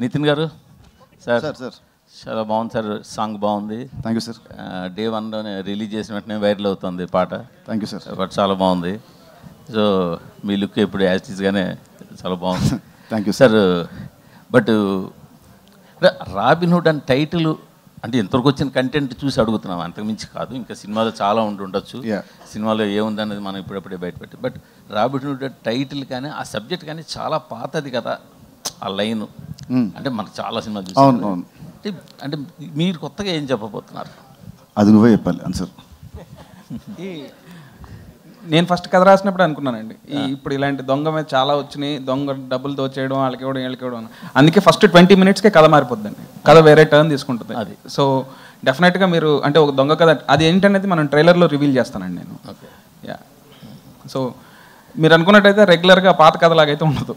నితిన్ గారు sir sir చాలా బాగుంది సార్, సాంగ్ బాగుంది. Thank you sir. డే 1లోనే రిలీజ్ చేసిన వెంటనే వైరల్ అవుతుంది పాట. Thank you sir. బట్ చాలా బాగుంది. సో మీ లుక్ ఎప్పుడు యాస్టీస్గానే చాలా బాగుంది. Thank you sir. But Robinhood అని టైటిల్ అంటే ఇంతవరకు వచ్చిన కంటెంట్ చూసి అడుగుతున్నాం, అంతకుమించి కాదు. ఇంకా సినిమాలో చాలా ఉండొచ్చు, సినిమాలో ఏముంది అనేది మనం ఇప్పుడప్పుడే బయటపెట్టి. బట్ రాబిన్హుడ్ టైటిల్ కానీ ఆ సబ్జెక్ట్ కానీ చాలా పాతది కదా, ఆ లైన్ అంటే మనకు చాలా సినిమా చూసాం. అంటే మీరు కొత్తగా ఏం చెప్పబోతున్నారు? అది నువ్వే చెప్పాలి ఆన్సర్. నేను ఫస్ట్ కథ రాసినప్పుడు అనుకున్నానండి, ఇప్పుడు ఇలాంటి దొంగ మీద చాలా వచ్చినాయి, దొంగ డబ్బులు దోచేయడం, వాళ్ళకి ఇవ్వడం, వీళ్ళకి ఇవ్వడం. అందుకే ఫస్ట్ 20 minutesకే కథ మారిపోద్దండి, కథ వేరే టర్న్ తీసుకుంటుంది. అది సో డెఫినెట్గా మీరు అంటే ఒక దొంగ కథ అది ఏంటనేది మనం ట్రైలర్లో రివీల్ చేస్తానండి నేను. Okay, yeah. సో మీరు అనుకున్నట్టయితే రెగ్యులర్గా పాత కథలాగైతే ఉండదు.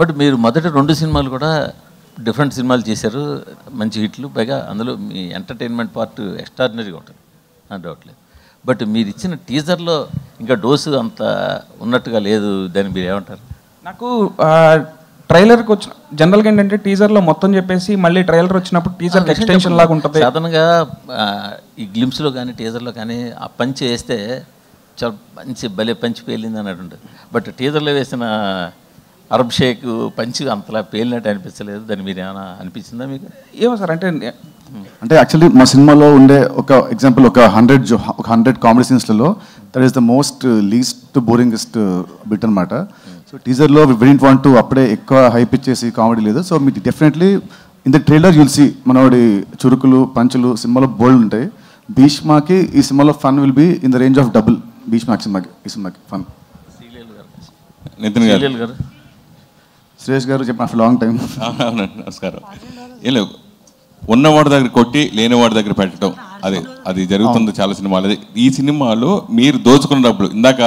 బట్ మీరు మొదటి 2 సినిమాలు కూడా డిఫరెంట్ సినిమాలు చేశారు, మంచి హిట్లు. పైగా అందులో మీ ఎంటర్టైన్మెంట్ పార్ట్ ఎక్స్ట్రాడినరీగా ఉంటుంది, నా డౌట్ లేదు. బట్ మీరు ఇచ్చిన టీజర్లో ఇంకా డోసు అంత ఉన్నట్టుగా లేదు, దాన్ని మీరు ఏమంటారు? నాకు ట్రైలర్కి వచ్చిన జనరల్గా ఏంటంటే టీజర్లో మొత్తం చెప్పేసి మళ్ళీ ట్రైలర్ వచ్చినప్పుడు టీజర్కి ఎక్స్టెన్షన్ లాగా ఉంటుంది. సాధారణంగా ఈ గ్లిమ్స్లో కానీ టీజర్లో కానీ ఆ పంచి వేస్తే చాలా మంచి భలే పంచి పేలింది అన్నట్టు ఉంటుంది. బట్ టీజర్లో వేసిన అరబ్ షేక్ పంచి అంతలా పేలినట్టు అనిపించలేదు, దాన్ని మీరు ఏమైనా అనిపించిందా మీకు? ఏమో సార్, అంటే యాక్చువల్లీ మా సినిమాలో ఉండే ఒక ఎగ్జాంపుల్ ఒక 100 కామెడీ సీన్స్లలో that is the most least boringest bit అనమాట. సో టీజర్లో వి డిడ్ంట్ వాంట్ టు అప్పుడే ఎక్కువ హైప్ ఇచ్చేసి కామెడీ లేదు. సో మీకు definitely in the trailer you'll see మనోడి చురుకులు పంచులు సినిమాలో బోల్డ్ ఉంటాయి. భీష్మాకి ఈ సినిమాలో fun will be in the range of double భీష్మాకి ఈ సినిమాకి ఫన్. నితిన్ గారు, సురేష్ గారు చెప్పిన ఆఫ్టర్ లాంగ్ టైం. అవునండి, నమస్కారం. ఏం లేవు, ఉన్నవాడి దగ్గర కొట్టి లేనివాడి దగ్గర పెట్టడం, అది జరుగుతుంది చాలా సినిమాలు. అది ఈ సినిమాలో మీరు దోచుకున్న డబ్బులు ఇందాక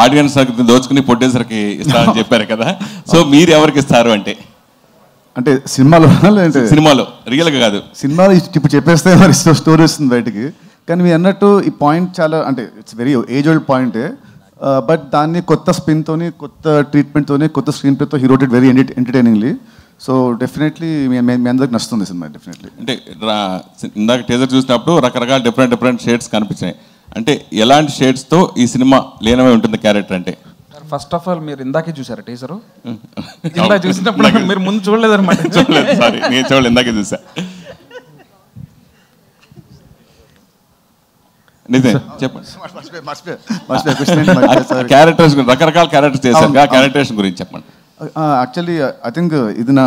ఆడియన్స్ దగ్గర దోచుకుని ప్రొడ్యూసర్కి ఇస్తారని చెప్పారు కదా, సో మీరు ఎవరికి ఇస్తారు అంటే సినిమాలో రియల్గా కాదు, సినిమాలో ఇప్పుడు చెప్పేస్తే మరి స్టోరీ వస్తుంది బయటికి. కానీ మీరు అన్నట్టు ఈ పాయింట్ చాలా అంటే ఇట్స్ వెరీ ఏజ్ ఓల్డ్ పాయింటే, బట్ దాన్ని కొత్త స్పిన్తోని కొత్త ట్రీట్మెంట్తోని కొత్త స్క్రీన్ ప్లేతో he wrote it very entertainingly. So definitely మీ అందరికి నచ్చుతుంది సినిమా డెఫినెట్లీ. అంటే ఇందాక టీజర్ చూసినప్పుడు రకరకాల డిఫరెంట్ షేడ్స్ కనిపించాయి. అంటే ఎలాంటి షేడ్స్తో ఈ సినిమా లీనమై ఉంటుంది క్యారెక్టర్ అంటే? ఫస్ట్ ఆఫ్ ఆల్ మీరు ఇందాకే చూసారా టీజరు? ఇందాక చూసినప్పుడు మీరు ముందు చూడలేదన్నమాట. చూడలేదు, సారీ, నేను చూడలేదు, ఇందాకే చూసా. చెప్పండి, క్యారెక్టర్స్ రకరకాల క్యారెక్టర్స్ చేశారు, క్యారెక్టరేషన్ గురించి చెప్పండి. యాక్చువల్లీ ఐ థింక్ ఇది నా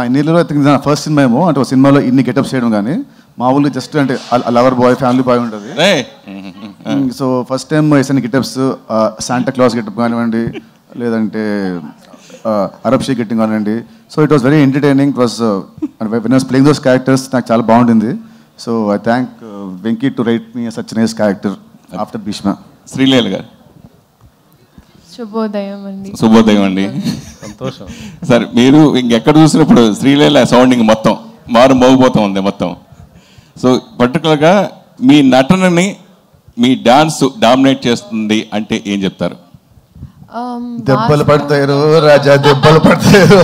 ఇన్నిలో ఐ థింక్ ఇది నా ఫస్ట్ సినిమా ఏమో. అంటే ఒక సినిమాలో ఇన్ని గెటప్స్ చేయడం కానీ మామూలుగా జస్ట్ అంటే లవర్ బాయ్ ఫ్యామిలీ బాయ్ ఉంటుంది. సో ఫస్ట్ టైం వేసిన గెటప్స్ శాంటా క్లాస్ గెటప్ కానివ్వండి, లేదంటే అరబ్ షేక్ గెట్టింగ్ కానివ్వండి. So it was very entertaining. It was when I was playing those characters నాకు చాలా బాగుంటుంది. So I thank Venky to write me such nice character after Bheeshma. Sreeleela garu, శుభోదయం అండి. సంతోషం సార్. మీరు ఇంకెక్కడ చూసినప్పుడు శ్రీలీల సౌండింగ్ మొత్తం మోగిపోతూ ఉంది మొత్తం. సో పర్టికులర్గా మీ నటనని మీ డాన్స్ డామినేట్ చేస్తుంది అంటే ఏం చెప్తారు? దెబ్బలు పడతారు రాజా, దెబ్బలు పడతారు.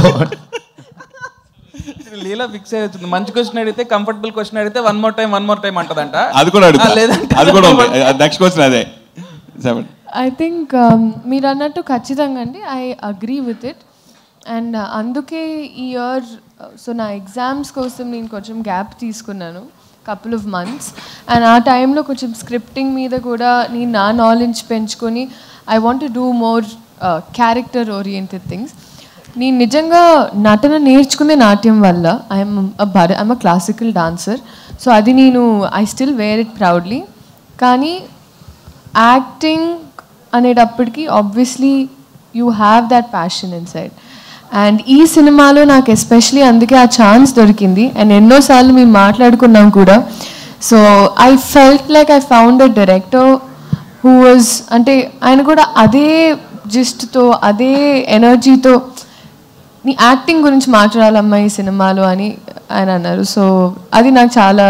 లీలా ఫిక్స్ అవుతుంది. మంచి క్వశ్చన్ అడిగితే, కంఫర్టబుల్ క్వశ్చన్ అడిగితే వన్ మోర్ టైం అంటదంట. అది కూడా నెక్స్ట్ క్వశ్చన్ అదే. ఐ థింక్ మీరు అన్నట్టు ఖచ్చితంగా అండి, I agree with it. And అందుకే ఈ ఇయర్ సో నా ఎగ్జామ్స్ కోసం నేను కొంచెం గ్యాప్ తీసుకున్నాను, couple of months. అండ్ ఆ టైంలో కొంచెం స్క్రిప్టింగ్ మీద కూడా నేను నా నాలెడ్జ్ పెంచుకొని I want to do more character oriented things. నేను నిజంగా నటన నేర్చుకునే నాట్యం వల్ల I'm a classical dancer. So అది నేను I still wear it proudly. కానీ యాక్టింగ్ అనేటప్పటికీ obviously you have that passion inside. And ఈ సినిమాలో నాకు ఎస్పెషలీ అందుకే ఆ ఛాన్స్ దొరికింది. అండ్ ఎన్నోసార్లు మేము మాట్లాడుకున్నాం కూడా. So I felt like I found a director who was అంటే ఆయన కూడా అదే జిస్ట్తో అదే ఎనర్జీతో నీ యాక్టింగ్ గురించి మాట్లాడాలమ్మా ఈ సినిమాలో అని ఆయన అన్నారు. సో అది నాకు చాలా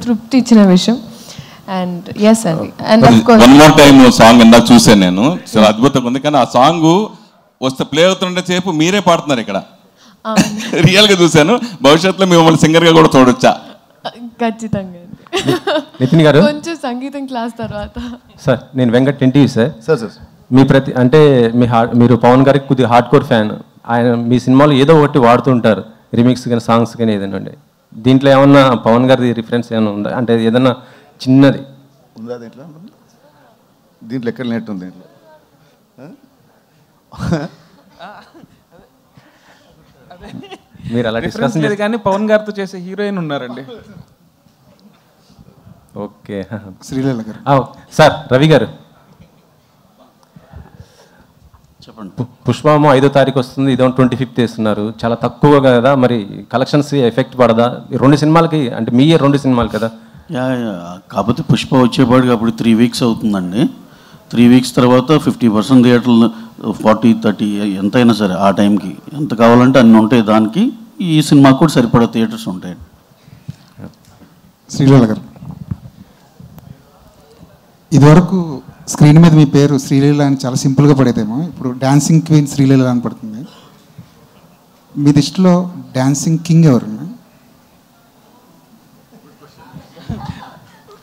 తృప్తి ఇచ్చిన విషయం. అండ్ ఎస్ అండి. And of course one more time song ఇందాక చూసాను నేను, చాలా అద్భుతంగా ఉంది. కానీ ఆ సాంగ్ వస్తే ప్లే అవుతుండే సేపు మీరే పాడుతున్నారు ఇక్కడ. రియల్గా చూశాను. భవిష్యత్తులో మిమ్మల్ని సింగర్గా కూడా చూడొచ్చా? ఖచ్చితంగా నితిన్ గారు కొంచెం సంగీతం క్లాస్ తర్వాత. సార్ నేను వెంకట్ ఎన్టీవీ సార్. సార్ మీ అంటే మీరు పవన్ గారికి కొద్దిగా హార్డ్ కోర్ ఫ్యాన్. ఆయన మీ సినిమాలో ఏదో ఒకటి వాడుతుంటారు, రిమిక్స్ కానీ సాంగ్స్ కానీ ఏదైనా అండి. దీంట్లో ఏమన్నా పవన్ గారి రిఫరెన్స్ ఏమైనా ఉందా? అంటే ఏదన్నా చిన్నది ఉందా దీంట్లో ఎక్కడ నెట్ ఉంది దీంట్లో? మీరు అలా డిస్కస్ లేదు కానీ పవన్ గారితో చేసే హీరోయిన్ ఉన్నారండి. ఓకే శ్రీలీల గారు. సార్ రవి గారు చెప్పండి. పుష్పము 5వ తారీఖు వస్తుంది, ఇదో 25th వేస్తున్నారు, చాలా తక్కువ కదా, మరి కలెక్షన్స్ ఎఫెక్ట్ పడదా? 2 సినిమాలకి అంటే మీ 2 సినిమాలు కదా. కాకపోతే పుష్ప వచ్చేపాటికి అప్పుడు 3 weeks అవుతుందండి. 3 weeks తర్వాత 50% థియేటర్లు 40-30 ఎంతైనా సరే ఆ టైంకి ఎంత కావాలంటే అన్నీ ఉంటాయి. దానికి ఈ సినిమాకి కూడా సరిపడా థియేటర్స్ ఉంటాయి. శ్రీలీల గారు, ఇదివరకు స్క్రీన్ మీద మీ పేరు శ్రీలీల అని చాలా సింపుల్గా పడేదేమో, ఇప్పుడు డాన్సింగ్ క్వీన్ శ్రీలీల అని పడుతుంది. మీ దృష్టిలో డాన్సింగ్ కింగ్ ఎవరు?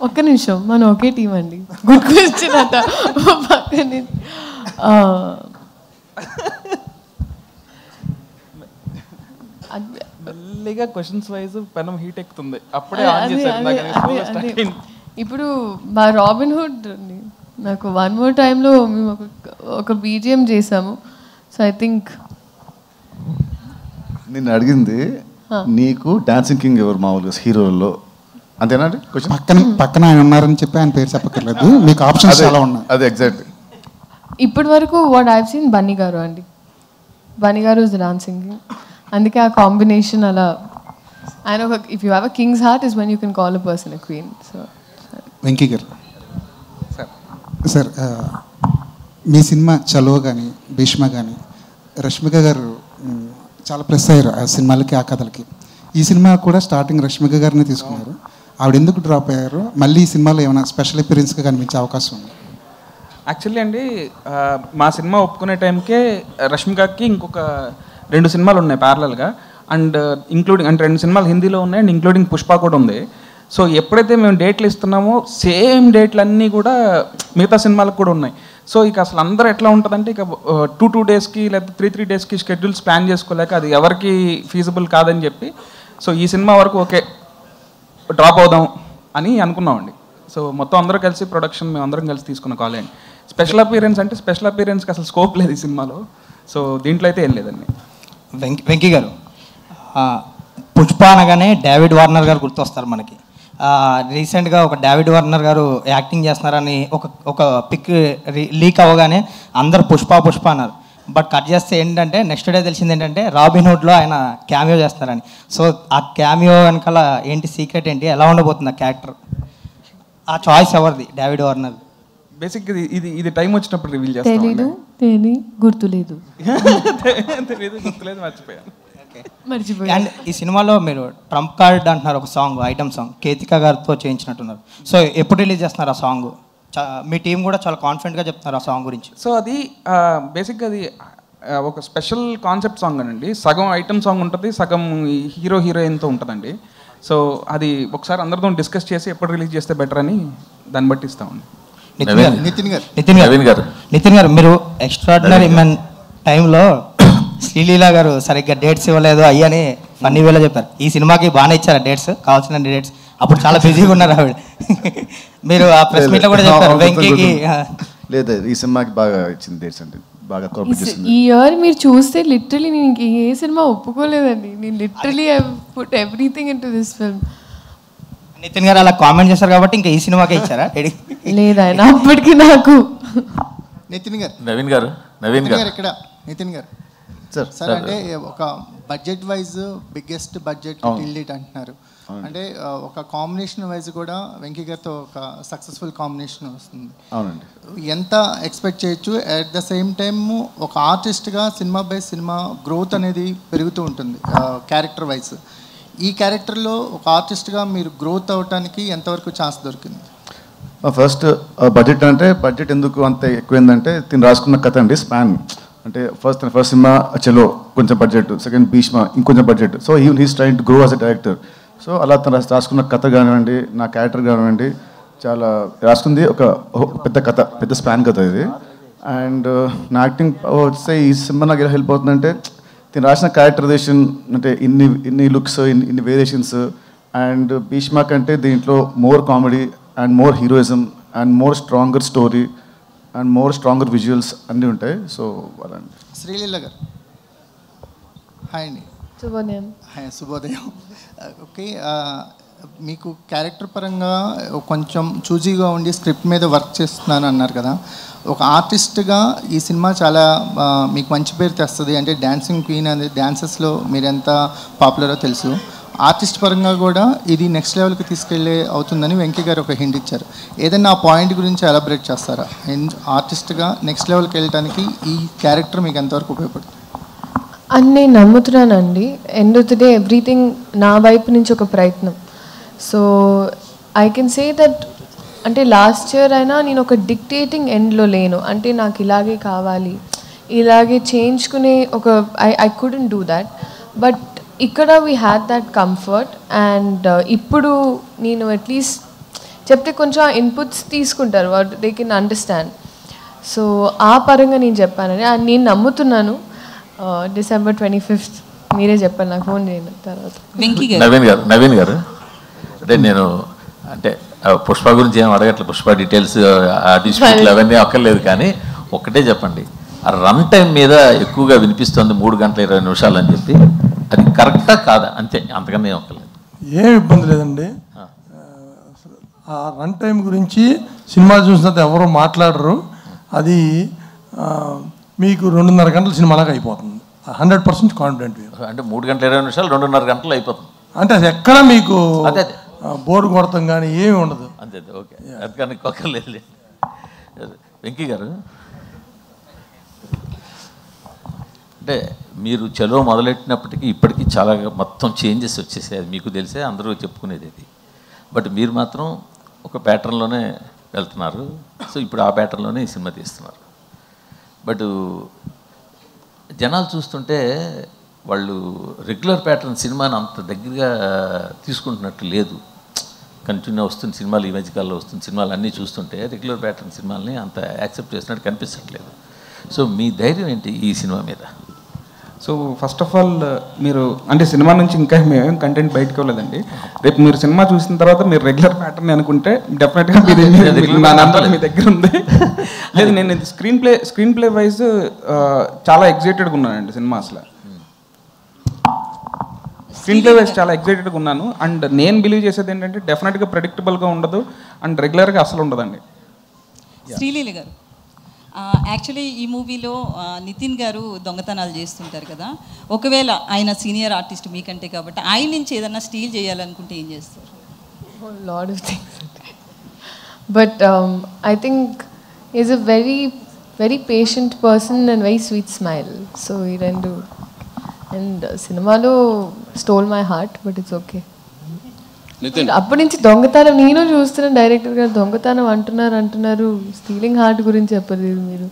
ఒక్క నిమిషం, మనం ఒకే టీం అండి. గుడ్ క్వశ్చన్ అట. పక్కనే మెల్లిగా క్వశ్చన్స్ వైజ్ పెనం హీట్ ఎక్కుతుంది. అప్పుడే ఆన్ చేశారు. ఇప్పుడు మా రాబిన్ హుడ్ నాకు 1 more టైంలో మేము ఒక బీజిఎం చేసాము. సో ఐ థింక్ నిన్ను అడిగింది నీకు డాన్సింగ్ కింగ్ ఎవరు మామూలుగా హీరోల్లో, అంతేనా? పక్కన ఆయన ఉన్నారని చెప్పి ఆయన పేరు చెప్పక్కర్లేదు, మీకు ఆప్షన్స్ చాలా ఉన్నాయి. అదే ఎగ్జాక్ట్. ఇప్పటి వరకు వాట్ ఐవ్ సీన్ బన్నీ గారు అండి. బన్నీ గారు ఇస్ డాన్సింగ్ కింగ్. అందుకే ఆ కాంబినేషన్ అలా ఆయన ఒక if you have a king's heart is when you can call a person a queen. So Venky గారు సార్, మీ సినిమా చలో కానీ భీష్మ కానీ రష్మిక గారు చాలా ప్లస్ అయ్యారు ఆ సినిమాలకి, ఆ కథలకి. ఈ సినిమా కూడా స్టార్టింగ్ రష్మిక గారిని తీసుకున్నారు. ఆవిడ ఎందుకు డ్రాప్ అయ్యారు? మళ్ళీ ఈ సినిమాలో ఏమైనా స్పెషల్ అపియరెన్స్గా కనిపించే అవకాశం ఉంది? యాక్చువల్లీ అండి, మా సినిమా ఒప్పుకునే టైంకే రష్మికకి ఇంకొక 2 సినిమాలు ఉన్నాయి ప్యారలల్గా, అండ్ ఇంక్లూడింగ్ అంటే 2 సినిమాలు హిందీలో ఉన్నాయి అండ్ ఇంక్లూడింగ్ పుష్ప కూడా ఉంది. సో ఎప్పుడైతే మేము డేట్లు ఇస్తున్నామో సేమ్ డేట్లు అన్నీ కూడా మిగతా సినిమాలకు కూడా ఉన్నాయి. సో ఇక అసలు అందరూ ఎట్లా ఉంటుందంటే ఇక 2 daysకి లేదా 3 daysకి షెడ్యూల్స్ ప్లాన్ చేసుకోలేక అది ఎవరికి ఫీజిబుల్ కాదని చెప్పి సో ఈ సినిమా వరకు ఓకే డ్రాప్ అవుదాం అని అనుకున్నామండి. సో మొత్తం అందరూ కలిసి ప్రొడక్షన్ మేము అందరం కలిసి తీసుకున్న కాల్ అండి. స్పెషల్ అపియరెన్స్ అంటే స్పెషల్ అపియరెన్స్కి అసలు స్కోప్ లేదు ఈ సినిమాలో. సో దీంట్లో అయితే ఏం లేదండి. వెంకీ గారు, పుష్ప అనగానే డేవిడ్ వార్నర్ గారు గుర్తొస్తారు మనకి. రీసెంట్గా ఒక డేవిడ్ వార్నర్ గారు యాక్టింగ్ చేస్తున్నారని ఒక పిక్ లీక్ అవ్వగానే అందరు పుష్ప అన్నారు. బట్ కట్ చేస్తే ఏంటంటే నెక్స్ట్ డే తెలిసింది ఏంటంటే రాబిన్ హుడ్లో ఆయన క్యామియో చేస్తున్నారని. సో ఆ క్యామియో వెనకాల ఏంటి సీక్రెట్ ఏంటి, ఎలా ఉండబోతుంది ఆ క్యారెక్టర్? ఆ చాయిస్ ఎవరిది? David Warner. బేసిక్గా ఇది టైం వచ్చినప్పుడు రివీల్ చేస్తాను. గుర్తులేదు మర్చిపోయాను. అండ్ ఈ సినిమాలో మీరు ట్రంప్ కార్డ్ అంటున్నారు, ఒక సాంగ్ ఐటమ్ సాంగ్ కేతికా గారితో చేయించినట్టున్నారు. సో ఎప్పుడు రిలీజ్ చేస్తున్నారు ఆ సాంగ్? మీ టీం కూడా చాలా కాన్ఫిడెంట్గా చెప్తున్నారు ఆ సాంగ్ గురించి. సో అది బేసిక్గా అది ఒక స్పెషల్ కాన్సెప్ట్ సాంగ్ అండి. సగం ఐటమ్ సాంగ్ ఉంటుంది, సగం హీరో హీరోయిన్తో ఉంటుందండి. సో అది ఒకసారి అందరితో డిస్కస్ చేసి ఎప్పుడు రిలీజ్ చేస్తే బెటర్ అని దాన్ని బట్టి ఇస్తామండి. నితిన్ గారు, మీరు ఎక్స్ట్రాడినరీ మ్యాన్ టైంలో శ్రీలీల గారు సరిగ్గా డేట్స్ ఇవ్వలేదు అయ్యని ఫన్నీ వేలో చెప్పారు. ఈ సినిమాకి బాగానే ఇచ్చారు డేట్స్, కావాల్సిన డేట్స్. అప్పుడు చాలా బిజీగా ఉన్నారు ఆవిడ. మీరు ఆ ప్రెస్ మీట్లో కూడా చెప్పారు వెంకీకి. లేదు, ఈ సినిమాకి బాగా ఇచ్చింది డేట్స్ అంటే బాగా కోఆపరేట్ చేసింది. ఈ ఇయర్ మీరు చూస్తే లిటరలీ నేను ఏ సినిమా ఒప్పుకోలేదండి. నేను literally I put everything into this film. Nithiin garu అలా కామెంట్ చేశారు కాబట్టి ఇంకా ఈ సినిమాకే ఇచ్చారా? లేదు ఆయన అప్పటికి నాకు. నవీన్ గారు ఇక్కడ నితిన్ గారు సార్, అంటే ఒక budget wise biggest budget till it అంటున్నారు. అంటే ఒక కాంబినేషన్ వైజ్ కూడా వెంకీ గారితో ఒక సక్సెస్ఫుల్ కాంబినేషన్ వస్తుంది. అవునండి. ఎంత ఎక్స్పెక్ట్ చేయొచ్చు? అట్ ద సేమ్ టైమ్ ఒక ఆర్టిస్ట్గా సినిమా బై సినిమా గ్రోత్ అనేది పెరుగుతూ ఉంటుంది క్యారెక్టర్ వైజ్. ఈ క్యారెక్టర్లో ఒక ఆర్టిస్ట్గా మీరు గ్రోత్ అవ్వటానికి ఎంతవరకు ఛాన్స్ దొరికింది? ఫస్ట్ బడ్జెట్ అంటే బడ్జెట్ ఎందుకు అంత ఎక్కువైందంటే తిని రాసుకున్న కథ అండి. స్పాన్ అంటే ఫస్ట్ సినిమా చలో కొంచెం బడ్జెట్, సెకండ్ భీష్మ ఇంకొంచెం budget. So he's trying to grow as a director. So అలా తను రాసుకున్న కథ కానివ్వండి, నా క్యారెక్టర్ కానివ్వండి, చాలా రాసుకుంది ఒక పెద్ద కథ, పెద్ద స్పాన్ కథ ఇది. అండ్ నా యాక్టింగ్ వస్తే ఈ సినిమా నాకు ఎలా హెల్ప్ అవుతుందంటే, నేను రాసిన క్యారెక్టరైజేషన్ అంటే ఇన్ని లుక్స్, ఇన్ని వేరియేషన్స్. అండ్ భీష్మ కంటే దీంట్లో more comedy and more heroism and more stronger story and more stronger visuals అన్నీ ఉంటాయి. సో అలాంటి శ్రీలీల గారు హాయ్ అండి. శుభోదయం. శుభోదయం. ఓకే, మీకు క్యారెక్టర్ పరంగా కొంచెం చూజీగా ఉండి స్క్రిప్ట్ మీద వర్క్ చేస్తున్నాను అన్నారు కదా. ఒక ఆర్టిస్ట్గా ఈ సినిమా చాలా మీకు మంచి పేరు తెస్తుంది. అంటే డ్యాన్సింగ్ క్వీన్ అనేది డ్యాన్సెస్లో మీరు ఎంత పాపులరో తెలుసు. ఆర్టిస్ట్ పరంగా కూడా ఇది నెక్స్ట్ లెవెల్కి తీసుకెళ్ళే అవుతుందని వెంకీ గారు ఒక హింట్ ఇచ్చారు. ఏదైనా ఆ పాయింట్ గురించి ఎలాబరేట్ చేస్తారా? ఆర్టిస్ట్గా నెక్స్ట్ లెవెల్కి వెళ్ళడానికి ఈ క్యారెక్టర్ మీకు ఎంతవరకు ఉపయోగపడుతుంది అని నేను నమ్ముతున్నానండి. End of the day everything నా వైపు నుంచి ఒక ప్రయత్నం. So I can say that అంటే లాస్ట్ ఇయర్ అయినా నేను ఒక డిక్టేటింగ్ ఎండ్లో లేను. అంటే నాకు ఇలాగే కావాలి, ఇలాగే చేయించుకునే ఒక I couldn't do that. But ఇక్కడ we had that comfort. And ఇప్పుడు నేను అట్లీస్ట్ చెప్తే కొంచెం ఇన్పుట్స్ తీసుకుంటారు, what they can understand. So ఆ పరంగా నేను చెప్పానని నేను నమ్ముతున్నాను. December 25th మీరే చెప్పండి, నాకు ఫోన్ చేయండి తర్వాత. నవీన్ గారు అంటే నేను అంటే పుష్ప గురించి ఏం అడగట్లేదు, పుష్ప డీటెయిల్స్ ఆ డిస్ప్యూట్లు అవన్నీ అక్కర్లేదు. కానీ ఒక్కటే చెప్పండి, ఆ రన్ టైం మీద ఎక్కువగా వినిపిస్తుంది 3 గంటల 20 నిమిషాలు అని చెప్పి, అది కరెక్టా కాదా? అంతే, అంతకన్నా ఏం ఒక్కర్లేదు. ఏం ఇబ్బంది లేదండి. ఆ రన్ టైం గురించి సినిమా చూసినంత ఎవరు మాట్లాడరు. అది మీకు 2.5 గంటల సినిమాలాగా అయిపోతుంది. 100% కాన్ఫిడెంట్. అంటే 3 గంటల 20 నిమిషాలు 2.5 గంటలు అయిపోతుంది. అంటే అది ఎక్కడ మీకు బోర్డు కొడతాం కానీ ఏమి ఉండదు. అంతే, ఓకే, అందుకని ఒక్కర్లేదు. వెంకీ గారు అంటే మీరు చలో మొదలెట్టినప్పటికీ ఇప్పటికీ చాలా మొత్తం చేంజెస్ వచ్చేసాయి, అది మీకు తెలిసే, అందరూ చెప్పుకునేది అది. బట్ మీరు మాత్రం ఒక ప్యాటర్న్లోనే వెళ్తున్నారు. సో ఇప్పుడు ఆ ప్యాటర్న్లోనే ఈ సినిమా తీస్తున్నారు. బట్ జనాలు చూస్తుంటే వాళ్ళు రెగ్యులర్ ప్యాటర్న్ సినిమాని అంత దగ్గరగా తీసుకుంటున్నట్టు లేదు. కంటిన్యూ వస్తున్న సినిమాలు, ఈ మధ్యకాలంలో వస్తున్న సినిమాలు అన్నీ చూస్తుంటే రెగ్యులర్ ప్యాటర్న్ సినిమాలని అంత యాక్సెప్ట్ చేసినట్టు కనిపించట్లేదు. సో మీ ధైర్యం ఏంటి ఈ సినిమా మీద? సో ఫస్ట్ ఆఫ్ ఆల్ మీరు అంటే సినిమా నుంచి ఇంకా మేమేం కంటెంట్ బయటకు వెళ్ళలేదండి. రేపు మీరు సినిమా చూసిన తర్వాత మీరు రెగ్యులర్ ప్యాటర్న్ అనుకుంటే డెఫినెట్గా నా నంబర్ మీ దగ్గర ఉంది. లేదు, నేను స్క్రీన్ ప్లే వైజ్ చాలా ఎగ్జైటెడ్గా ఉన్నానండి సినిమా. అసలు స్క్రీన్ ప్లే వైజ్ చాలా ఎగ్జైటెడ్గా ఉన్నాను. అండ్ నేను బిలీవ్ చేసేది ఏంటంటే డెఫినెట్గా ప్రెడిక్టబుల్గా ఉండదు అండ్ రెగ్యులర్గా అసలు ఉండదండి. శ్రీలీల గారు, యాక్చువల్లీ ఈ మూవీలో నితిన్ గారు దొంగతనాలు చేస్తుంటారు కదా. ఒకవేళ ఆయన సీనియర్ ఆర్టిస్ట్ మీకంటే కాబట్టి ఆయన నుంచి ఏదన్నా స్టీల్ చేయాలనుకుంటే ఏం చేస్తారు? Lot of things. But I think is a very very patient person and very sweet smile. So ఈ రెండు. అండ్ సినిమాలో stole my heart, but it's okay. అప్పటి నుంచి దొంగతనం నేను చూస్తున్నాను. డైరెక్టర్ గారు దొంగతనం అంటున్నారు, స్టీలింగ్ హార్ట్ గురించి చెప్పలేదు మీరు.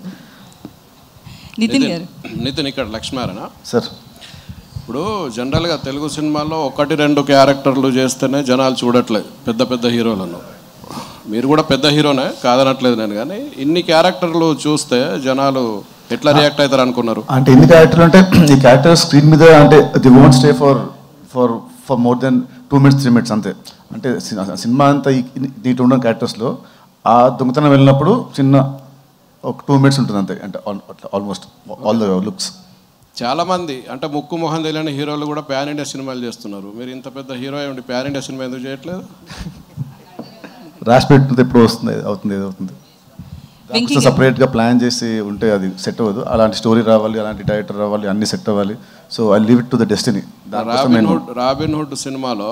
నితిన్ ఇక్కడ లక్ష్మారాయణ సార్. ఇప్పుడు జనరల్గా తెలుగు సినిమాల్లో 1-2 క్యారెక్టర్లు చేస్తేనే జనాలు చూడట్లేదు పెద్ద పెద్ద హీరోలను. మీరు కూడా పెద్ద హీరోనే కాదనట్లేదు నేను, కానీ ఇన్ని క్యారెక్టర్లు చూస్తే జనాలు ఎట్లా రియాక్ట్ అవుతారు అనుకున్నారు? అంటే ఎన్ని క్యారెక్టర్లు అంటే ఈ క్యారెక్టర్ స్క్రీన్ మీద అంటే the won't stay for more than 2 minutes 3 minutes అంతే. అంటే సినిమా అంతా దీంట్లో ఉన్న క్యారెక్టర్స్లో ఆ దొంగతనం వెళ్ళినప్పుడు చిన్న ఒక 2 minutes ఉంటుంది అంతే. అంటే ఆల్మోస్ట్ ఆల్ ద లుక్స్. చాలామంది అంటే ముక్కు మొహం తెలియని హీరోలు కూడా ప్యాన్ ఇండియా సినిమాలు చేస్తున్నారు. మీరు ఇంత పెద్ద హీరో ఉండి ప్యాన్ ఇండియా సినిమా ఎందుకు చేయట్లేదు? రాసి పెట్టినది ఎప్పుడు అవుతుంది. సపరేట్గా ప్లాన్ చేసి ఉంటే అది సెట్ అవ్వదు. అలాంటి స్టోరీ రావాలి, అలాంటి డైరెక్టర్ రావాలి, అన్ని సెట్ అవ్వాలి. So I leave it to the destiny. Robin hood సినిమాలో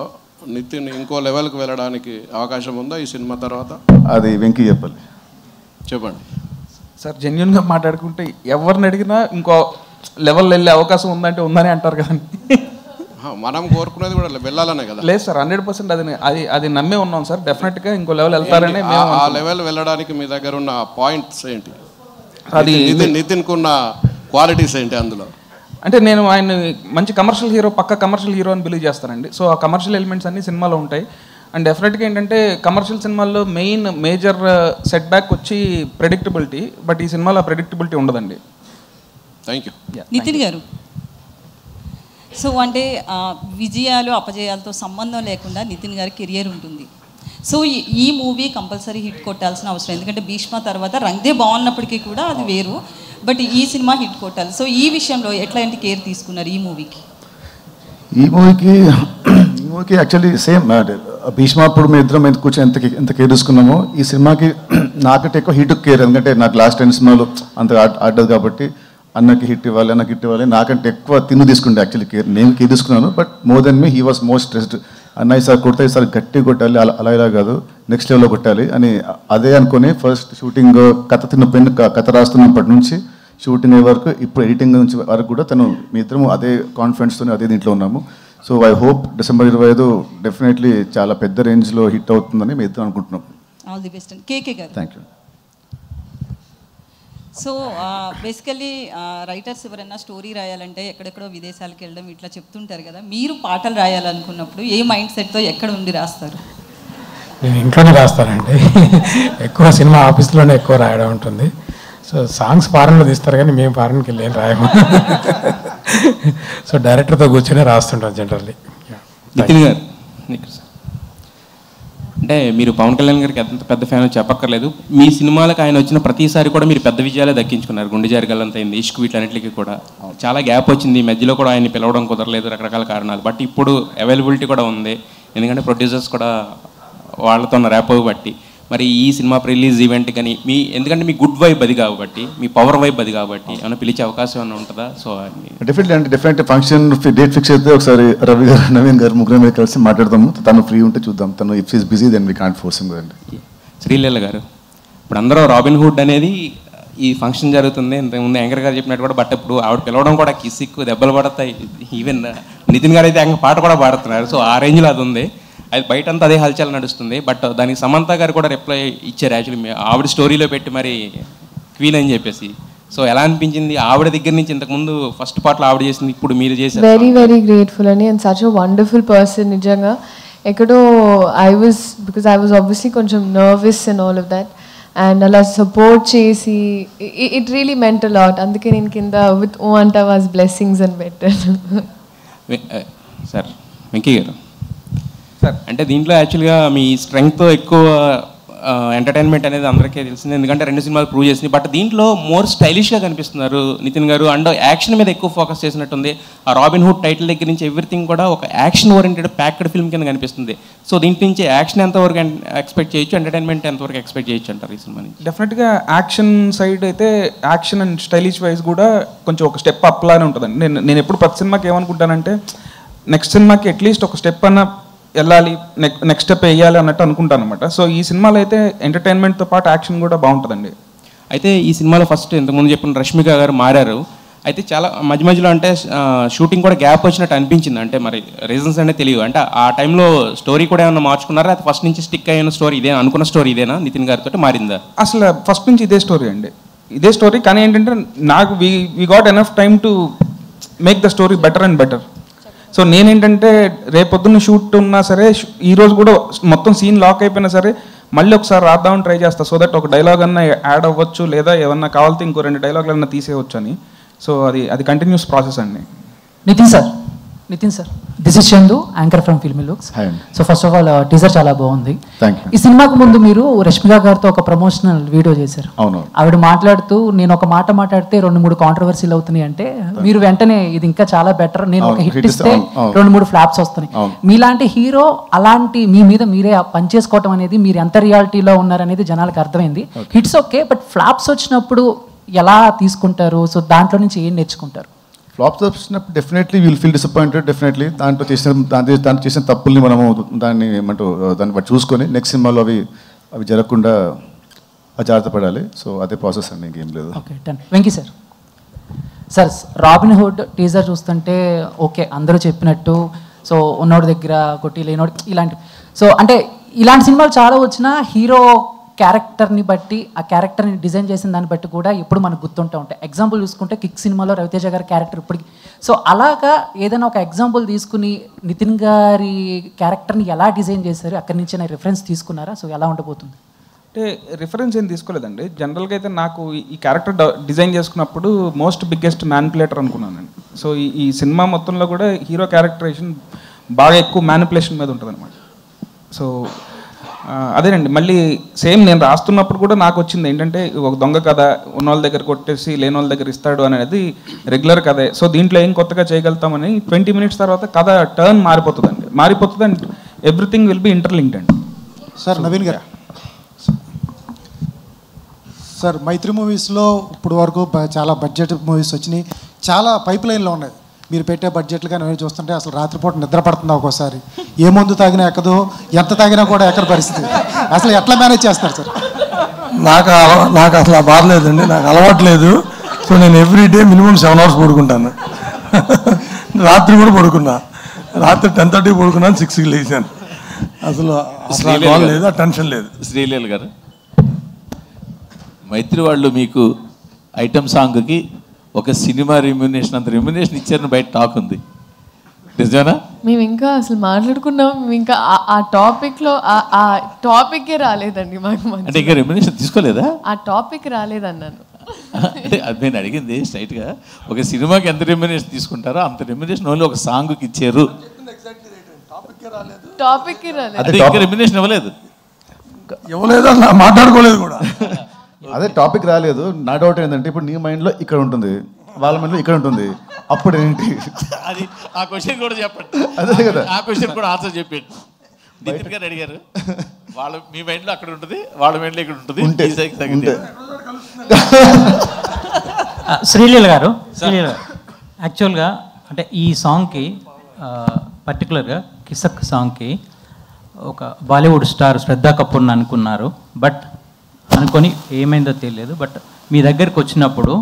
నితిన్ ఇంకో లెవెల్కి వెళ్ళడానికి అవకాశం ఉందా ఈ సినిమా తర్వాత? అది వెంకీ చెప్పాలి. చెప్పండి సార్. జెన్యున్గా మాట్లాడుకుంటే ఎవరిని అడిగినా ఇంకో లెవెల్ వెళ్ళే అవకాశం ఉందంటే ఉందని అంటారు కదండి. మనం కోరుకునేది కూడా వెళ్ళాలనే కదా. లేదు సార్, 100% అది నమ్మే ఉన్నాం సార్. డెఫినెట్గా ఇంకో లెవెల్ వెళ్తారని. ఆ లెవెల్ వెళ్ళడానికి మీ దగ్గర ఉన్న పాయింట్స్ ఏంటి? అది నితిన్కున్న క్వాలిటీస్ ఏంటి అందులో? అంటే నేను ఆయన మంచి కమర్షియల్ హీరో, పక్క కమర్షియల్ హీరో అని బిలీవ్ చేస్తానండి. సో ఆ కమర్షియల్ ఎలిమెంట్స్ అన్ని సినిమాలో ఉంటాయి. అండ్ డెఫినెట్గా ఏంటంటే కమర్షియల్ సినిమాల్లో మేజర్ సెట్ బ్యాక్ వచ్చి ప్రెడిక్టబిలిటీ, బట్ ఈ సినిమాలో ఆ ప్రెడిక్టబిలిటీ ఉండదండి. Thank you. నితిన్ గారు, సో అంటే విజయాలు అపజయాలతో సంబంధం లేకుండా నితిన్ గారి కెరియర్ ఉంటుంది. సో ఈ మూవీ కంపల్సరీ హిట్ కొట్టాల్సిన అవసరం, ఎందుకంటే భీష్మ తర్వాత రంగ్దే బాగున్నప్పటికీ కూడా అది వేరు, బట్ ఈ సినిమా హిట్ కొట్టాలి. సో ఈ విషయంలో ఎట్లాంటి కేర్ తీసుకున్నారు ఈ మూవీకి? ఈ మూవీకి యాక్చువల్లీ సేమ్ భీష్మ అప్పుడు మేము ఇద్దరం కూర్చొని ఎంత కేర్ తీసుకున్నామో ఈ సినిమాకి నాకంటే ఎక్కువ హిట్ కేర్, ఎందుకంటే నాకు లాస్ట్ 10 సినిమాలు అంత ఆడదు కాబట్టి అన్నకి హిట్ ఇవ్వాలి, అన్నకి హిట్ ఇవ్వాలి, నాకంటే ఎక్కువ తిన్ను తీసుకుంటే కేర్ నేను కేర్ తీసుకున్నాను. But more than me he was most stressed. అన్న ఈసారి కొడితే ఈసారి గట్టి కొట్టాలి, అలా ఇలా కాదు నెక్స్ట్ లెవెల్లో కొట్టాలి అని అదే అనుకుని ఫస్ట్ షూటింగ్ కథ రాస్తున్నప్పటి నుంచి షూటింగ్ అయ్యే వరకు ఇప్పుడు ఎడిటింగ్ నుంచి వరకు కూడా మీ ఇద్దరం అదే కాన్ఫిడెన్స్తో అదే దీంట్లో ఉన్నాము. So I hope December 25 definitely చాలా పెద్ద రేంజ్లో హిట్ అవుతుందని మేము ఇద్దరం అనుకుంటున్నాం. All the best. కేకే గారు. Thank you. So basically writers ఎవరైనా స్టోరీ రాయాలంటే ఎక్కడెక్కడో విదేశాలకు వెళ్ళడం ఇట్లా చెప్తుంటారు కదా, మీరు పాటలు రాయాలనుకున్నప్పుడు ఏ మైండ్ సెట్తో ఎక్కడ ఉండి రాస్తారు? నేను ఇంట్లోనే రాస్తానండి. ఎక్కువ సినిమా ఆఫీస్లోనే ఎక్కువ రాయడం ఉంటుంది. సో సాంగ్స్ ఫారెన్లో తీస్తారు కానీ మేము ఫారెన్కి వెళ్ళి ఏం రాయము. సో డైరెక్టర్తో కూర్చొని రాస్తుంటాం జనరల్లీ. నితిన్ గారు, అంటే మీరు పవన్ కళ్యాణ్ గారికి ఎంత పెద్ద ఫ్యాన్ చెప్పక్కర్లేదు. మీ సినిమాలకు ఆయన వచ్చిన ప్రతిసారి కూడా మీరు పెద్ద విజయాలే దక్కించుకున్నారు. గుండె జారిగల్లంత అయింది, ఇష్క్, వీటన్నిటికీ కూడా చాలా గ్యాప్ వచ్చింది. మధ్యలో కూడా ఆయన పిలవడం కుదరలేదు, రకరకాల కారణాలు. బట్ ఇప్పుడు అవైలబిలిటీ కూడా ఉంది, ఎందుకంటే ప్రొడ్యూసర్స్ కూడా వాళ్ళతో ఉన్న ర్యాప్ బట్టి. మరి ఈ సినిమా రిలీజ్ ఈవెంట్ కానీ ఎందుకంటే మీ గుడ్ వైబ్ అది కాబట్టి, మీ పవర్ వైబ్ అది కాబట్టి ఏమైనా పిలిచే అవకాశం ఏమైనా ఉంటుందా? So definitely function date fix అయితే ఒకసారి రవి గారు, నవీన్ గారు ముగ్గురు మీద కలిసి మాట్లాడదాము. తను ఫ్రీ ఉంటే చూద్దాం. తను if is busy then we can't force him కదండి. శ్రీలీల గారు, ఇప్పుడు అందరూ రాబిన్ హుడ్ అనేది ఈ ఫంక్షన్ జరుగుతుంది, ఇంతకుముందు యాంకర్ గారు చెప్పినట్టు కూడా, బట్ ఇప్పుడు ఆవిడ పిలవడం కూడా కిసిక్కు దెబ్బలు పడతాయి. ఈవెన్ నితిన్ గారు అయితే ఆయన పాట కూడా పాడుతున్నారు. సో ఆ రేంజ్లో అది ఉంది. అది బయట అంతా అదే హల్చల్ నడుస్తుంది. బట్ దానికి సమంత గారు కూడా రిప్లై ఇచ్చారు యాక్చువల్లీ, ఆవిడ స్టోరీలో పెట్టి మరి క్వీన్ అని చెప్పేసి. సో ఎలా అనిపించింది ఆవిడ దగ్గర నుంచి? ఇంతకుముందు ఫస్ట్ పార్ట్లో ఆవిడ చేసింది, ఇప్పుడు మీరు చేశారు. వెరీ వెరీ గ్రేట్ఫుల్ అని, and such a wonderful person. నిజంగా ఎక్కడో ఐ వాజ్ ఆబ్వియస్లీ కొంచెం nervous and all of that, and అలా సపోర్ట్ చేసి it really meant a lot. అందుకే నేను కింద విత్ ఓ అంట వాజ్ బ్లెస్సింగ్స్ అని పెట్టాను. సార్ వెంకీ గారు, అంటే దీంట్లో యాక్చువల్గా మీ స్ట్రెంగ్త్తో ఎక్కువ ఎంటర్టైన్మెంట్ అనేది అందరికీ తెలిసింది, ఎందుకంటే 2 సినిమాలు ప్రూవ్ చేసింది. బట్ దీంట్లో మోర్ స్టైలిష్గా కనిపిస్తున్నారు నితిన్ గారు, అండ్ యాక్షన్ మీద ఎక్కువ ఫోకస్ చేసినట్టుంది. ఆ రాబిన్ హుడ్ టైటిల్ దగ్గర నుంచి ఎవ్రీథింగ్ కూడా ఒక యాక్షన్ ఓరియంటెడ్ ప్యాక్డ్ ఫిల్మ్ కింద కనిపిస్తుంది. సో దీంట్లో నుంచి యాక్షన్ ఎంతవరకు ఎక్స్పెక్ట్ చేయొచ్చు, ఎంటర్టైన్మెంట్ ఎంతవరకు ఎక్స్పెక్ట్ చేయొచ్చు అంటారు ఈ సినిమా నుంచి? డెఫినెట్గా యాక్షన్ సైడ్ అయితే యాక్షన్ అండ్ స్టైలిష్ వైజ్ కూడా కొంచెం ఒక స్టెప్ అప్ లానే ఉంటుందండి. నేను ఎప్పుడు ప్రతి సినిమాకి ఏమనుకుంటానంటే నెక్స్ట్ సినిమాకి అట్లీస్ట్ ఒక స్టెప్ అన్న వెళ్ళాలి, నెక్స్ట్ స్టెప్ వేయాలి అన్నట్టు అనుకుంటాను అనమాట. సో ఈ సినిమాలో అయితే ఎంటర్టైన్మెంట్తో పాటు యాక్షన్ కూడా బాగుంటుందండి. అయితే ఈ సినిమాలో ఫస్ట్ ఇంతకుముందు చెప్పిన రష్మిక గారు మారారు. అయితే చాలా మధ్య మధ్యలో అంటే షూటింగ్ కూడా గ్యాప్ వచ్చినట్టు అనిపించింది. అంటే మరి రీజన్స్ అనేది తెలియదు. అంటే ఆ టైంలో స్టోరీ కూడా ఏమన్నా మార్చుకున్నారా, అయితే ఫస్ట్ నుంచి స్టిక్ అయిన స్టోరీ ఇదే అనుకున్న స్టోరీ ఇదేనా నితిన్ గారితో మారిందా? అసలు ఫస్ట్ నుంచి ఇదే స్టోరీ అండి, ఇదే స్టోరీ. కానీ ఏంటంటే నాకు we got enough time to make the story better and better. So నేనేంటంటే రేపొద్దున్న షూట్ ఉన్నా సరే, ఈరోజు కూడా మొత్తం సీన్ లాక్ అయిపోయినా సరే మళ్ళీ ఒకసారి రాద్దామని ట్రై చేస్తా, సో దట్ ఒక డైలాగ్ అన్నా యాడ్ అవ్వచ్చు, లేదా ఏమన్నా కావాలితే ఇంకో 2 డైలాగులు అన్నా తీసేయవచ్చు అని. సో అది కంటిన్యూస్ ప్రాసెస్ అండి. Nithiin sir, this is Chandu, anchor from filmy looks. So first of all teaser చాలా బాగుంది. ఈ సినిమాకు ముందు మీరు రష్మిక గారితో ఒక ప్రమోషనల్ వీడియో చేశారు. ఆవిడ మాట్లాడుతూ నేను ఒక మాట మాట్లాడితే 2-3 కాంట్రవర్సీలు అవుతున్నాయి అంటే మీరు వెంటనే ఇది ఇంకా చాలా బెటర్, నేను ఒక హిట్ ఇస్తే 2-3 ఫ్లాప్స్ వస్తున్నాయి. మీలాంటి హీరో అలాంటి మీ మీద మీరే పనిచేసుకోవటం అనేది మీరు ఎంత రియాలిటీలో ఉన్నారనేది జనాలకు అర్థమైంది. హిట్స్ ఓకే, బట్ ఫ్లాప్స్ వచ్చినప్పుడు ఎలా తీసుకుంటారు? సో దాంట్లో నుంచి ఏం నేర్చుకుంటారు? ఫ్లాప్స్ వచ్చినప్పుడు definitely will feel disappointed. Definitely దాంట్లో చేసిన తప్పుల్ని మనము దాన్ని బట్టి చూసుకొని నెక్స్ట్ సినిమాలో అవి జరగకుండా జాగ్రత్త పడాలి. సో అదే ప్రాసెస్ అండి, ఇంకేం లేదు. Okay done. Venky sir, robin hood teaser చూస్తుంటే ఓకే అందరూ చెప్పినట్టు, సో ఉన్నోడి దగ్గర కొట్టి లేనోడి ఇలాంటి, సో అంటే ఇలాంటి సినిమాలు చాలా వచ్చినా హీరో క్యారెక్టర్ని బట్టి, ఆ క్యారెక్టర్ని డిజైన్ చేసిన దాన్ని బట్టి కూడా ఎప్పుడు మనకు గుర్తుంటూ ఉంటాయి. ఎగ్జాంపుల్ చూసుకుంటే కిక్ సినిమాలో రవితేజ గారి క్యారెక్టర్ ఇప్పటికి. సో అలాగా ఏదైనా ఒక ఎగ్జాంపుల్ తీసుకుని నితిన్ గారి క్యారెక్టర్ని ఎలా డిజైన్ చేశారు, అక్కడి నుంచి రిఫరెన్స్ తీసుకున్నారా? సో ఎలా ఉండబోతుంది? అంటే రిఫరెన్స్ ఏం తీసుకోలేదండి. జనరల్గా అయితే నాకు ఈ క్యారెక్టర్ డిజైన్ చేసుకున్నప్పుడు మోస్ట్ బిగ్గెస్ట్ మ్యానిపులేటర్ అనుకున్నానండి. సో ఈ సినిమా మొత్తంలో కూడా హీరో క్యారెక్టరైజేషన్ బాగా ఎక్కువ మ్యానిపులేషన్ మీద ఉంటుంది అనమాట. సో అదేనండి, మళ్ళీ సేమ్ నేను రాస్తున్నప్పుడు కూడా నాకు వచ్చింది ఏంటంటే ఒక దొంగ కథ, ఉన్న వాళ్ళ దగ్గర కొట్టేసి లేని వాళ్ళ దగ్గర ఇస్తాడు అనేది రెగ్యులర్ కథే. సో దీంట్లో ఏం కొత్తగా చేయగలుగుతామని 20 minutes తర్వాత కథ టర్న్ మారిపోతుంది and everything will be interlinked అండి. సార్ నవీన్ గారు, సార్ మైత్రి మూవీస్లో ఇప్పుడు వరకు చాలా బడ్జెట్ మూవీస్ వచ్చినాయి, చాలా పైప్ లైన్లో ఉన్నాయి. మీరు పెట్టే బడ్జెట్లు కానీ అవి చూస్తుంటే అసలు రాత్రిపూట నిద్ర పడుతుంది ఒక్కోసారి. ఏ మందు తాగినా ఎక్కదు, ఎంత తాగినా కూడా ఎక్కడ పరిస్థితి. అసలు ఎట్లా మేనేజ్ చేస్తారు సార్? నాకు అసలు బాధ లేదండి, నాకు అలవాటు లేదు. సో నేను ఎవ్రీడే మినిమం 7 hours పడుకుంటాను. రాత్రి కూడా పడుకున్నా, రాత్రి 10:30 పడుకున్నాను, 6కి లేచాను. అసలు లేదు, టెన్షన్ లేదు. శ్రీలీల గారు, మైత్రి వాళ్ళు మీకు ఐటమ్ సాంగ్కి ఒక సినిమా రెమ్యునేషన్ అంత రెమ్యునేషన్ ఇచ్చారని బయట టాక్ ఉంది, నిజమేనా? మేము ఇంకా అసలు మాట్లాడుకున్నాం, మేము ఇంకా ఆ టాపిక్లో ఆ టాపిక్కే రాలేదండి మాకు. అంటే ఇంకా రెమ్యునేషన్ తీసుకోలేదా? ఆ టాపిక్ రాలేదన్నాను. అంటే అది నేను అడిగింది స్ట్రైట్గా, ఒక సినిమాకి ఎంత రెమ్యునేషన్ తీసుకుంటారో అంత రెమ్యునేషన్ ఓన్లీ ఒక సాంగ్కి ఇచ్చారు. టాపిక్కి రాలేదు, అదే ఇంకా రెమ్యునేషన్ ఇవ్వలేదు మాట్లాడుకోలేదు కూడా. అదే టాపిక్ రాలేదు. నా డౌట్ ఏంటంటే ఇప్పుడు నీ మైండ్లో ఇక్కడ ఉంటుంది, వాళ్ళ మైండ్లో ఇక్కడ ఉంటుంది, అప్పుడు ఏంటి? అది ఆ క్వశ్చన్ కూడా చెప్పండి. అదే కదా, ఆ క్వశ్చన్ కూడా ఆన్సర్ చెప్పండి. నితిన్ గారు అడిగారు, వాళ్ళ మీ మైండ్లో అక్కడ ఉంటుంది, వాళ్ళ మైండ్లో ఇక్కడ ఉంటుంది. శ్రీలీల గారు, యాక్చువల్గా అంటే ఈ సాంగ్కి పర్టికులర్గా కిసక్ సాంగ్కి ఒక బాలీవుడ్ స్టార్ శ్రద్ధా కపూర్ని అనుకున్నారు. బట్ అనుకొని ఏమైందో తెలియదు. బట్ మీ దగ్గరికి వచ్చినప్పుడు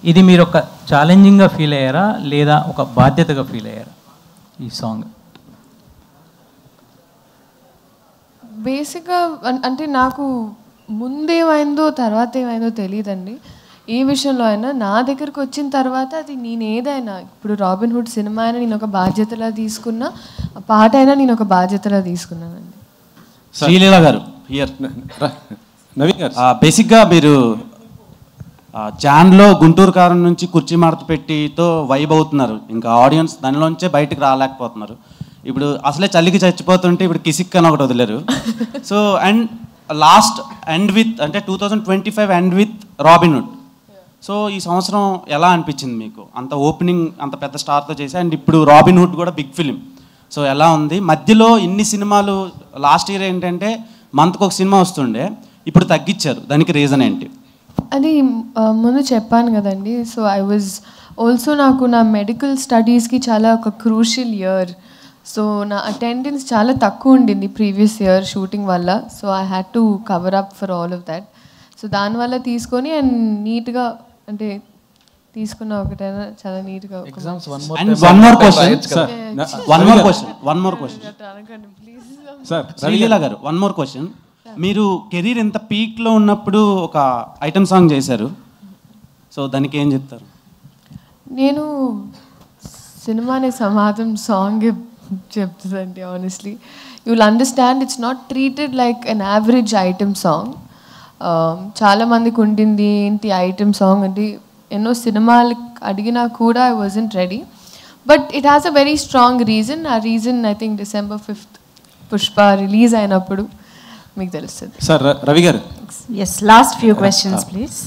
ఇది మీరు ఒక ఛాలెంజింగ్గా ఫీల్ అయ్యారా లేదా ఒక బాధ్యతగా ఫీల్ అయ్యారా ఈ సాంగ్? బేసిక్గా అంటే నాకు ముందేమైందో తర్వాత ఏమైందో తెలియదండి. ఏ విషయంలో అయినా నా దగ్గరకు వచ్చిన తర్వాత అది నేను ఏదైనా, ఇప్పుడు రాబిన్ హుడ్ సినిమా అయినా నేను ఒక బాధ్యతలా తీసుకున్నా, పాట అయినా నేను ఒక బాధ్యతలా తీసుకున్నానండి. శ్రీలీల గారు, నవీన్ గారు, బేసిక్గా మీరు జాన్లో గుంటూరు కారం నుంచి కుర్చీ మడత పెట్టితో వైబ్ అవుతున్నారు, ఇంకా ఆడియన్స్ దానిలోంచే బయటకు రాలేకపోతున్నారు. ఇప్పుడు అసలే చలికి చచ్చిపోతుంటే ఇప్పుడు కిసిక్ అని ఒకటి వదిలేరు. So and last end with అంటే 2025 end with Robin Hood. So ఈ సంవత్సరం ఎలా అనిపించింది మీకు? అంత ఓపెనింగ్ అంత పెద్ద స్టార్తో చేసి, అండ్ ఇప్పుడు రాబిన్ హుడ్ కూడా బిగ్ ఫిలిం. సో ఎలా ఉంది? మధ్యలో ఇన్ని సినిమాలు, లాస్ట్ ఇయర్ ఏంటంటే మంత్కి ఒక సినిమా వస్తుండే, ఇప్పుడు తగ్గించారు, దానికి రీజన్ ఏంటి? అది ముందు చెప్పాను కదండి. సో ఐ వాజ్ ఆల్సో, నాకు నా మెడికల్ స్టడీస్కి చాలా ఒక క్రూషియల్ ఇయర్. సో నా అటెండెన్స్ చాలా తక్కువ ఉండింది ప్రీవియస్ ఇయర్ షూటింగ్ వల్ల. So I had to cover up for all of that. So దానివల్ల తీసుకొని అండ్ నీట్గా అంటే తీసుకున్న ఒకటైనా చాలా నీట్గా. శ్రీలీల గారు, వన్ మోర్ క్వశ్చన్. మీరు కెరీర్ ఎంత పీక్లో ఉన్నప్పుడు ఒక ఐటమ్ సాంగ్ చేశారు, సో దానికి ఏం చెప్తారు? నేను సినిమానే సమాధం సాంగ్ చెప్తుందండి. Honestly you will understand it's not treated like an average item song. చాలామందికి ఉండింది ఏంటి ఐటమ్ సాంగ్ అంటే, ఎన్నో సినిమాలు అడిగినా కూడా I wasn't ready. But it has a very strong reason. ఆ reason I think December 5th Pushpa release అయినప్పుడు మీకు తెలుస్తుంది. సార్ రవి గారు, yes, last few questions please.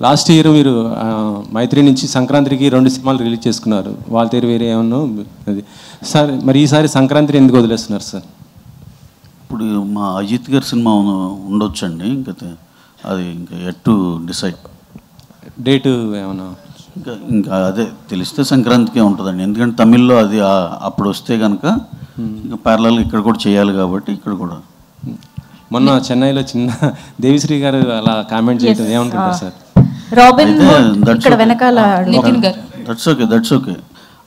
Last year మీరు మైత్రి నుంచి సంక్రాంతికి 2 సినిమాలు రిలీజ్ చేసుకున్నారు, వాళ్ళ తీరు వేరే ఏమన్నా అది. సార్ మరి ఈసారి సంక్రాంతిని ఎందుకు వదిలేస్తున్నారు సార్? ఇప్పుడు మా అజిత్ గారి సినిమా ఉండొచ్చండి, ఇంకా అది ఇంకా ఎట్ టు డిసైడ్ డేటు ఏమన్నా. ఇంకా అదే తెలిస్తే సంక్రాంతికే ఉంటుందండి, ఎందుకంటే తమిళ్లో అది అప్పుడు వస్తే కనుక ఇంకా ప్యారలల్ ఇక్కడ కూడా చేయాలి కాబట్టి ఇక్కడ కూడా. మొన్న చెన్నైలో చిన్న దేవిశ్రీ గారు అలా కామెంట్ చేయడం ఏమనుకుంటారు సార్? That's okay.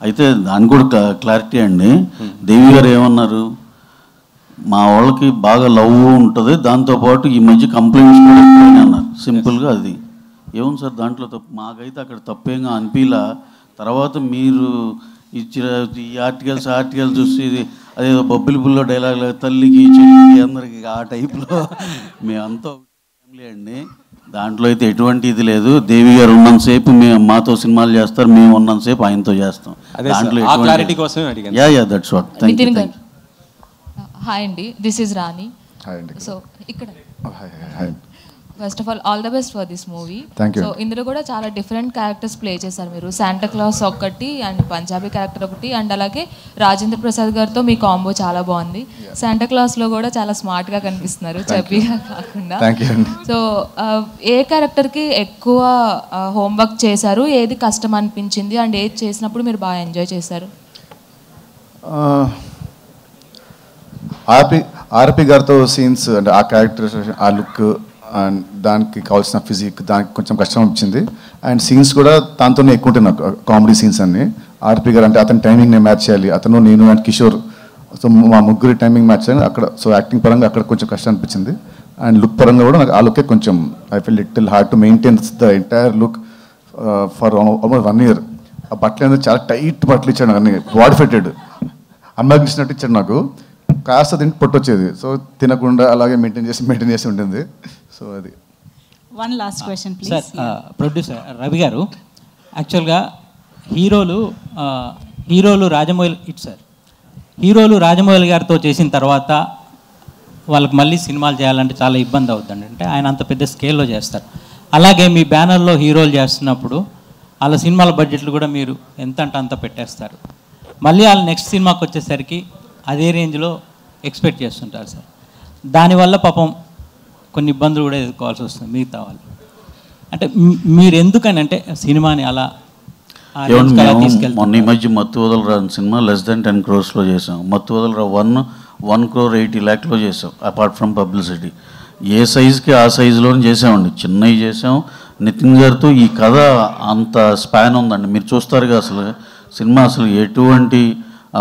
అయితే దాని కూడా క్లారిటీ అండి. దేవి గారు ఏమన్నారు, మా వాళ్ళకి బాగా లవ్ ఉంటుంది, దాంతోపాటు ఈ మధ్య కంప్లైంట్స్ కూడా ఎక్కువనే అన్నారు. సింపుల్గా అది ఏముంది సార్ దాంట్లో తప్పు? మాకైతే అక్కడ తప్పేంగా అనిపిలా. తర్వాత మీరు ఇచ్చిన ఈ ఆర్టికల్స్ చూసి అదేదో బొబ్బిలి బుల్లో డైలాగ్ తల్లికి చెల్లికి అందరికి ఆ టైప్లో మేమంతా ఫ్యామిలీ అండి. దాంట్లో అయితే ఎటువంటి ఇది లేదు. దేవి గారు ఉన్నంతసేపు మేము మాతో సినిమాలు చేస్తారు, మేము ఉన్నంతసేపు ఆయనతో చేస్తాం. దాంట్లో that's what. Thank you. Hi అండి, దిస్ ఈజ్ రాణి. సో ఇక్కడ first of all the best for this movie. So ఇందులో కూడా చాలా డిఫరెంట్ క్యారెక్టర్స్ ప్లే చేశారు మీరు. శాంటా క్లాస్ ఒకటి అండ్ పంజాబీ క్యారెక్టర్ ఒకటి అండ్ అలాగే రాజేంద్ర ప్రసాద్ గారితో మీ కాంబో చాలా బాగుంది. శాంటా క్లాస్లో కూడా చాలా స్మార్ట్గా కనిపిస్తున్నారు, చబ్బీగా కాకుండా. సో ఏ క్యారెక్టర్కి ఎక్కువ హోంవర్క్ చేశారు, ఏది కష్టం అనిపించింది అండ్ ఏది చేసినప్పుడు మీరు బాగా ఎంజాయ్ చేశారు? ఆర్పి గారితో సీన్స్ అంటే ఆ క్యారెక్టర్, ఆ లుక్ అండ్ దానికి కావాల్సిన ఫిజిక్, దానికి కొంచెం కష్టం వచ్చింది. అండ్ సీన్స్ కూడా దాంతోనే ఎక్కువ ఉంటాయి నాకు, కామెడీ సీన్స్ అన్ని. ఆర్పి గారు అంటే అతని టైమింగ్ నేను మ్యాచ్ చేయాలి, అతను నేను అండ్ కిషోర్, సో మా ముగ్గురి టైమింగ్ మ్యాచ్ చేయాలి అక్కడ. సో యాక్టింగ్ పరంగా అక్కడ కొంచెం కష్టం అనిపించింది. అండ్ లుక్ పరంగా కూడా నాకు ఆ లుకే కొంచెం I feel little hard to maintain the entire look for almost 1 year. ఆ బట్టలు అనేది చాలా టైట్ బట్టలు ఇచ్చాడు, అన్ని బాడీ ఫిట్టెడ్ అమ్మాయికి ఇచ్చినట్టు ఇచ్చాడు నాకు. కాస్త తింటే పొట్టు వచ్చేది, సో తినకుండా అలాగే మెయింటైన్ చేసి ఉంటుంది. సో అది. One last question please. Sir, producer Ravi గారు, యాక్చువల్గా హీరోలు రాజమౌళి గారితో చేసిన తర్వాత వాళ్ళకి మళ్ళీ సినిమాలు చేయాలంటే చాలా ఇబ్బంది అవుతుంది. అంటే ఆయన అంత పెద్ద స్కేల్లో చేస్తారు. అలాగే మీ బ్యానర్లో హీరోలు చేస్తున్నప్పుడు వాళ్ళ సినిమాల బడ్జెట్లు కూడా మీరు ఎంత అంటే అంత పెట్టేస్తారు. మళ్ళీ వాళ్ళు నెక్స్ట్ సినిమాకి వచ్చేసరికి అదే రేంజ్లో ఎక్స్పెక్ట్ చేస్తుంటారు సార్. దానివల్ల పాపం కొన్ని ఇబ్బందులు కూడా ఎదుర్కోవాల్సి వస్తుంది మిగతా వాళ్ళు. అంటే మీరు ఎందుకని అంటే సినిమాని అలా మొన్న ఈ మధ్య మత్తు వదలరా సినిమా less than 10 crores చేసాం. మత్తు వదలరా 1.80 lakhs చేసాం, అపార్ట్ ఫ్రమ్ పబ్లిసిటీ. ఏ సైజుకి ఆ సైజులోనే చేసామండి, చిన్నవి చేసాం. నితిన్ గారితో ఈ కథ అంత స్పాన్ ఉందండి, మీరు చూస్తారుగా. అసలు సినిమా అసలు ఎటువంటి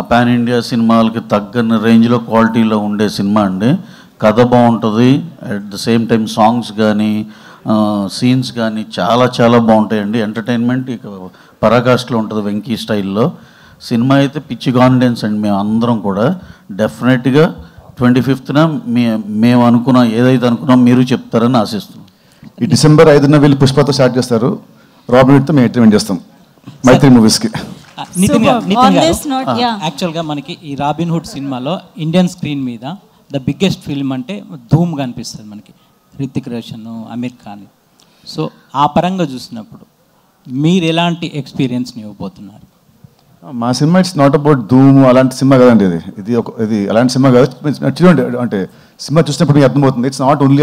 పాన్ ఇండియా సినిమాలకి తగ్గని రేంజ్లో క్వాలిటీలో ఉండే సినిమా అండి. కథ బాగుంటుంది, at the same time songs కానీ సీన్స్ కానీ చాలా చాలా బాగుంటాయండి. ఎంటర్టైన్మెంట్ ఇక పరాకాష్ఠలో ఉంటుంది వెంకీ స్టైల్లో. సినిమా అయితే పిచ్చి కాన్ఫిడెన్స్ అండి. మేము అందరం కూడా డెఫినెట్గా 25th మేము ఏదైతే అనుకున్నాం మీరు చెప్తారని ఆశిస్తున్నాం. ఈ December 5న వీళ్ళు పుష్పతో స్టార్ట్ చేస్తారు, రాబిన్ హుడ్తో మేము ఎంటర్టైన్మెంట్ చేస్తాం మైత్రి మూవీస్కి. నితిన్ గారు, యాక్చువల్గా మనకి ఈ రాబిన్ హుడ్ సినిమాలో ఇండియన్ స్క్రీన్ మీద ద బిగ్గెస్ట్ ఫిల్మ్ అంటే ధూమ్ కనిపిస్తుంది మనకి, రితిక్ రోషన్, అమీర్ ఖాన్. సో ఆ పరంగా చూసినప్పుడు మీరు ఎలాంటి ఎక్స్పీరియన్స్ని ఇవ్వబోతున్నారు? మా సినిమా ఇట్స్ నాట్ అబౌట్ ధూమ్ అలాంటి సినిమా కదండి. ఇది అలాంటి సినిమా కాదు. అంటే సినిమా చూసినప్పుడు మీకు అర్థమవుతుంది. ఇట్స్ నాట్ ఓన్లీ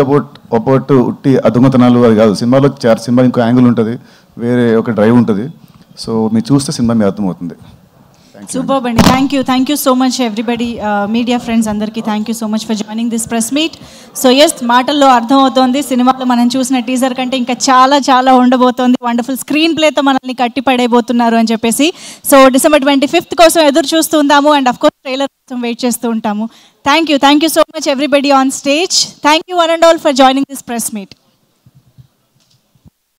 అబౌట్ ఉట్టి అద్భుతనాలు అది కాదు. సినిమాలో సినిమా ఇంకో యాంగిల్ ఉంటుంది, వేరే ఒక డ్రైవ్ ఉంటుంది. సో మీరు చూస్తే సినిమా మీకు అర్థమవుతుంది. సూపర్ అండి. Thank you so much everybody, media friends అందరికీ thank you so much for joining this press meet. So yes, మాటల్లో అర్థమవుతోంది సినిమాలో మనం చూసిన టీజర్ కంటే ఇంకా చాలా చాలా ఉండబోతోంది. వండర్ఫుల్ స్క్రీన్ ప్లేతో మనల్ని కట్టిపడైపోతున్నారు అని చెప్పేసి. సో December 25th కోసం ఎదురు చూస్తూ ఉందాము అండ్ అఫ్ కోర్స్ ట్రైలర్ కోసం వెయిట్ చేస్తూ ఉంటాము. Thank you so much everybody on stage. Thank you one and all for joining this press meet.